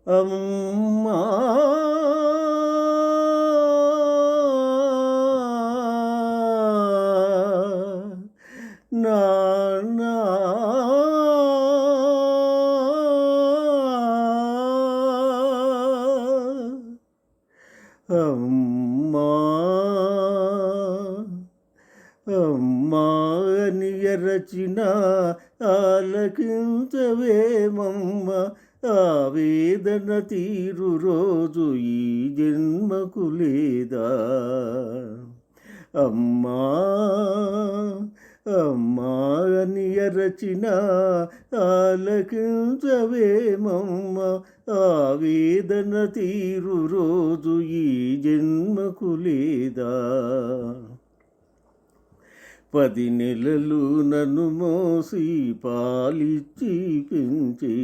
అమ్మా నాన్న అమ్మా అమ్మా అని ఎరచిన ఆలకించవేమమ్మ ఆవేదన తీరు రోజు ఈ జన్మకు లేదా అమ్మా అమ్మా అని ఎరచిన ఆలకించవేమమ్మ ఆవేదన తీరు రోజు ఈ జన్మకు లేదా 10 నెలలు నన్ను మోసి పాలిచ్చి పెంచి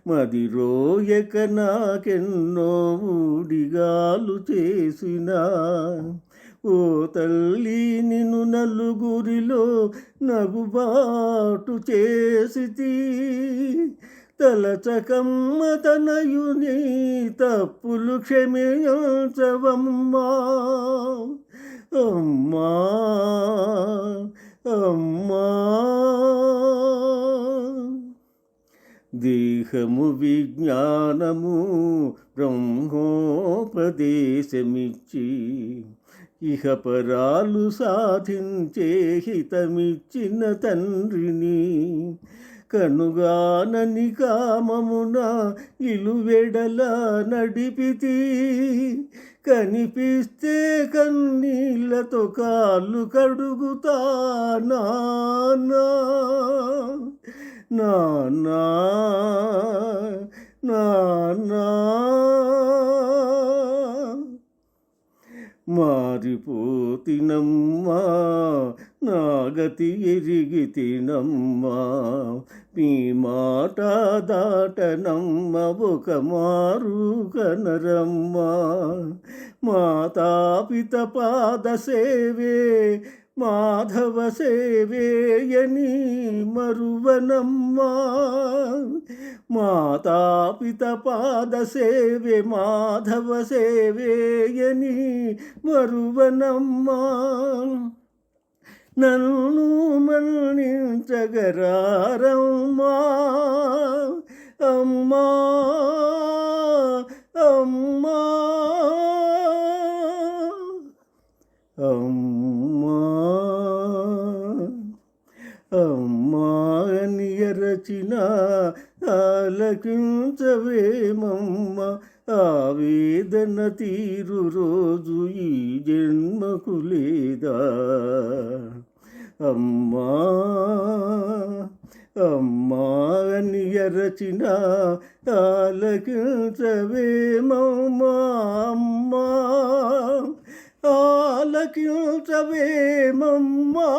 మది రోయక నాకెన్నో ఊడిగాలు చేసిన ఓ తల్లి నిన్ను నలుగురిలో నగుబాటు చేసితి తలచకమ్మ తనయుని తప్పులు క్షమించవమ్మా అమ్మా అమ్మా దేహము విజ్ఞానము బ్రహ్మోపదేశమిచ్చి ఇహపరాలు సాధించే హితమిచ్చిన తండ్రిని కనుగానని కామమున ఇలువెడల నడిపితి కనిపిస్తే కన్నీళ్ళతో కాళ్ళు కడుగుతా నాన్నా నాన్నా నాన్నా మారిపోతినమ్మా నా గతి ఎరిగితినమ్మా మీ మాట దాటనమ్మ ఒక మారు కనరమ్మా మాతాపిత పాద సేవే మాధవ సేవేయని మరువనమ్మా మాతాపిత పాద సేవే మాధవ సేవేయని మరువనమ్మా నన్ను మన్నించగరారమ్మా అమ్మా అమ్మా అమ్మా అమ్మా అని ఎరచిన ఆలకించవేమమ్మ ఆవేదన తీరు రోజు ఈ జన్మకు లేదా అమ్మా అమ్మా అని ఎరచిన ఆలకించవేమమ్మ అమ్మా ఆలకించవేమమ్మా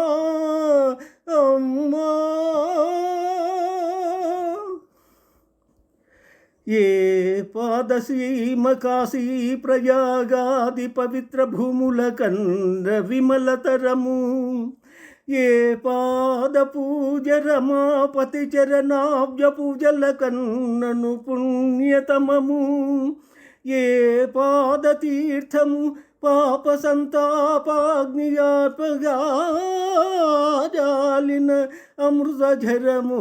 అమ్మా ఏ పాదసీమ కాశీ ప్రయాగాది పవిత్ర భూముల కన్న విమలతరము ఏ పాద పూజ రమాపతి చరణాబ్జ పూజల కన్నను పుణ్యతమము ఏ పాద తీర్థము పాప సంతాపాగ్నియాత్మగా జాలిన అమృతఝరము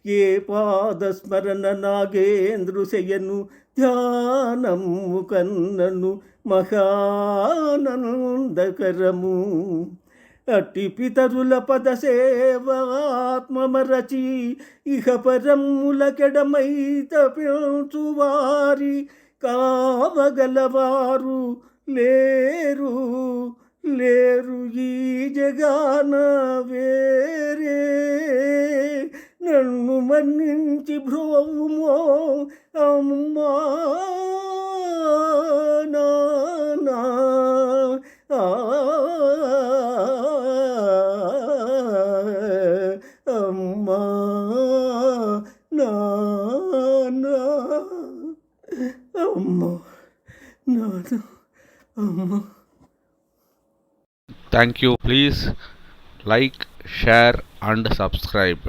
ఏ పాదస్మరణ నాగేంద్రుశయను ధ్యానము కన్నను మహానందకరము అట్టి పితరుల పద సేవాత్మమరచి ఇహ పరములకెడమై తపించువారి కావగలవారు లేరు లేరు ఈ జగాన వేరే నన్ను మన్నించి భ్రువమో అమ్మా నానా అమ్మా నానా అమ్మా నానా అమ్మా. Thank you. Please like, share and subscribe.